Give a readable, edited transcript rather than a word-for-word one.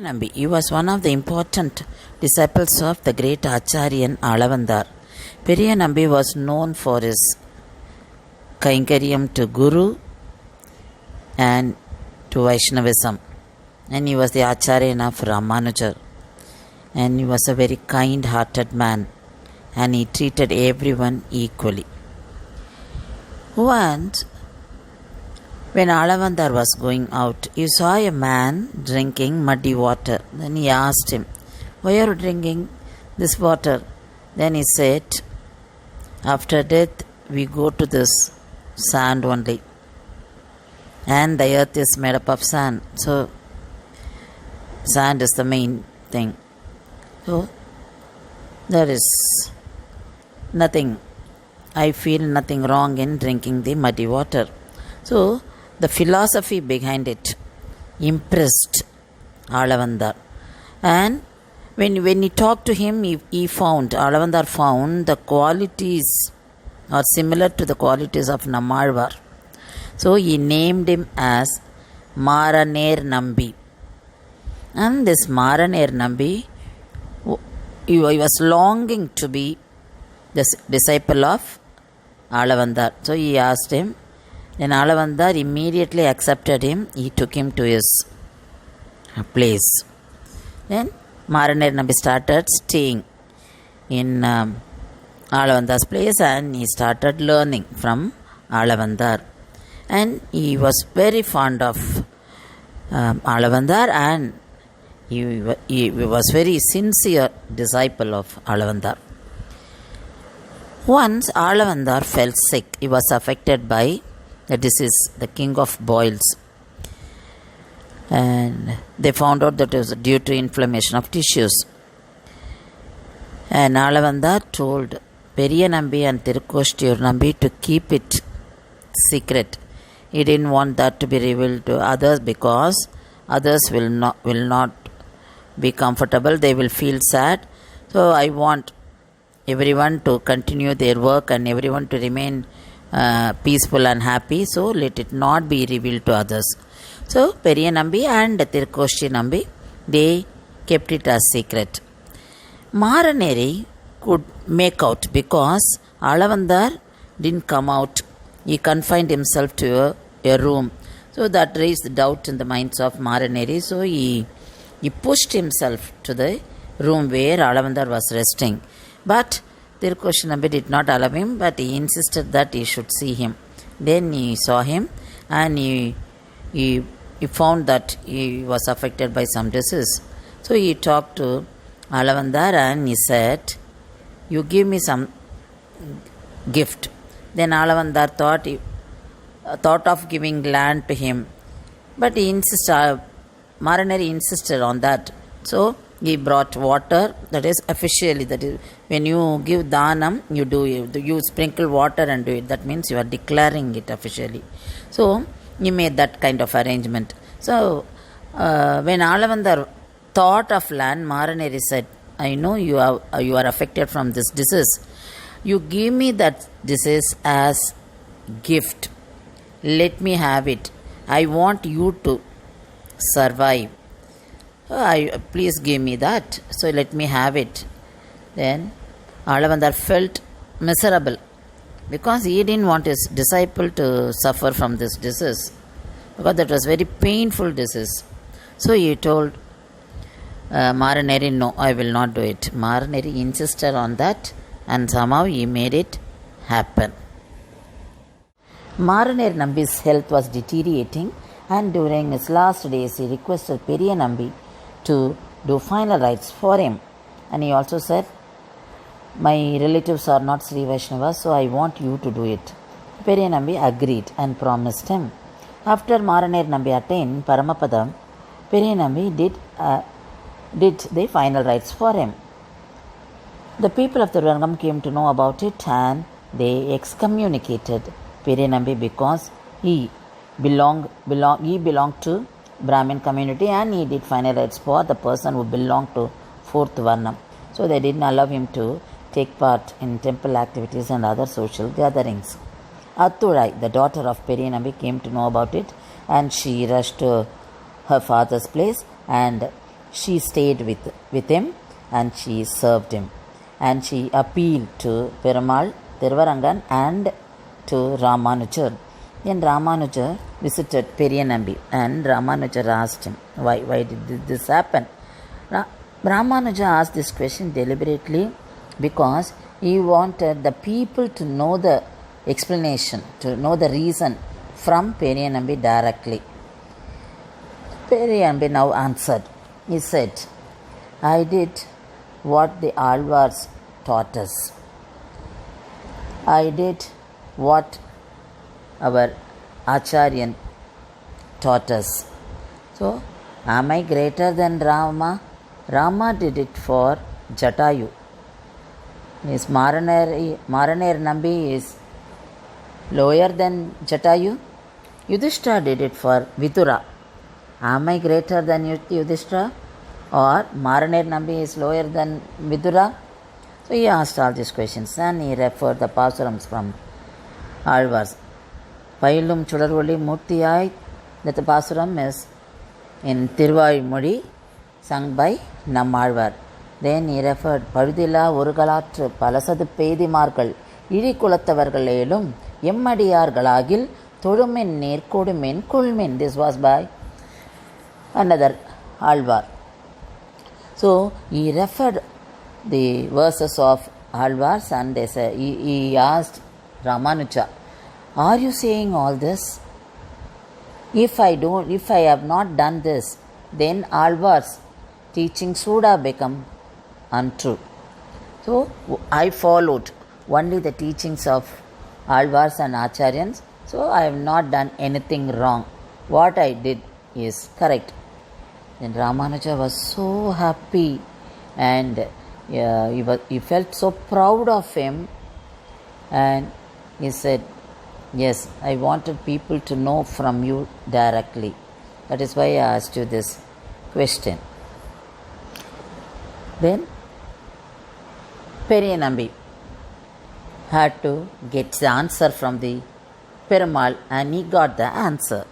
Nambi, he was one of the important disciples of the great Acharyan Alavandar. Periya Nambi was known for his Kainkaryam to Guru and to Vaishnavism. And he was the Acharyan of Ramanujar. And he was a very kind-hearted man. And he treated everyone equally. Once, when Alavandar was going out, he saw a man drinking muddy water. Then he asked him, "Why are you drinking this water?" Then he said, "After death, we go to this sand only. And the earth is made up of sand. So, sand is the main thing. So, there is nothing. I feel nothing wrong in drinking the muddy water." So, the philosophy behind it impressed Alavandar. And when he talked to him, Alavandar found the qualities are similar to the qualities of Nammalvar. So he named him as Maraner Nambi. And this Maraner Nambi, he was longing to be the disciple of Alavandar. So he asked him. Then Alavandar immediately accepted him. He took him to his place. Then Maraner Nambi started staying in Alavandar's place and he started learning from Alavandar. And he was very fond of Alavandar and he was very sincere disciple of Alavandar. Once Alavandar fell sick. He was affected by the disease, the king of boils. And they found out that it was due to inflammation of tissues. And Alavandar told Periya Nambi and Tirukoshtiyur Nambi to keep it secret. He didn't want that to be revealed to others because others will not be comfortable. They will feel sad. So I want everyone to continue their work and everyone to remain peaceful and happy, so let it not be revealed to others. So Periya Nambi and Tirukoshtiyur Nambi, they kept it as secret. Maraneri could make out because Alavandar didn't come out. He confined himself to a room. So that raised doubt in the minds of Maraneri. So he pushed himself to the room where Alavandar was resting. But Tirukoshtiyur Nambi did not allow him, but he insisted that he should see him. Then he saw him and he found that he was affected by some disease. So he talked to Alavandar and he said, "You give me some gift." Then Alavandar thought of giving land to him, but Maraneri insisted on that. So he brought water, that is officially, that is when you give dhanam, you sprinkle water and do it. That means you are declaring it officially. So he made that kind of arrangement. So when Alavandar thought of land, Maraneri said, "I know you are affected from this disease. You give me that disease as gift. Let me have it. I want you to survive. Please give me that. So let me have it." Then Alavandar felt miserable because he didn't want his disciple to suffer from this disease, because that was very painful disease. So he told Maraneri, "No, I will not do it." Maraneri insisted on that and somehow he made it happen. Maraner Nambi's health was deteriorating and during his last days he requested Periya Nambi to do final rites for him. And he also said, "My relatives are not Sri Vaishnavas, so I want you to do it." Periya Nambi agreed and promised him. After Maraner Nambi attained Paramapadam, Periya Nambi did the final rites for him. The people of the Rangam came to know about it and they excommunicated Periya Nambi because he belonged to Brahmin community and he did final rites for the person who belonged to fourth Varnam. So they didn't allow him to take part in temple activities and other social gatherings. Atturai, the daughter of Periya Nambi, came to know about it and she rushed to her father's place and she stayed with him and she served him. And she appealed to Perumal, Thiruvarangan and to Ramanujar. Then Ramanujar visited Periyanambi and Ramanujar asked him, why did this happen? Ramanuja asked this question deliberately because he wanted the people to know the explanation, to know the reason from Periyanambi directly. Periyanambi now answered. He said, I did what the Alvars taught us. I did what our Acharyan taught us. So, am I greater than Rama? Rama did it for Jatayu. Is Maraner Nambi is lower than Jatayu? Yudhishthira did it for Vidura. Am I greater than Yudhishthira? Or Maraner Nambi is lower than Vidura? So he asked all these questions and he referred the pasurams from Alvars. Pailum Chudarvoli Murtiyai, that the pasuram is in Tiruvazhumozhi, sung by Nammalvar. Then he referred Pavudila Urugalatru Palasadu Pedimargal Iri Kulattavargalelum Emmadiargalagil Thodumin Neer Kodumin Kulmin. This was by another Alvar. So he referred the verses of Alvars and he asked Ramanuja, are you saying all this? If I have not done this, then Alvars teachings would have become untrue. So I followed only the teachings of Alvars and Acharyans. So I have not done anything wrong. What I did is correct. Then Ramanuja was so happy and he felt so proud of him, and he said, yes, I wanted people to know from you directly. That is why I asked you this question. Then Periyanambi had to get the answer from the Perumal and he got the answer.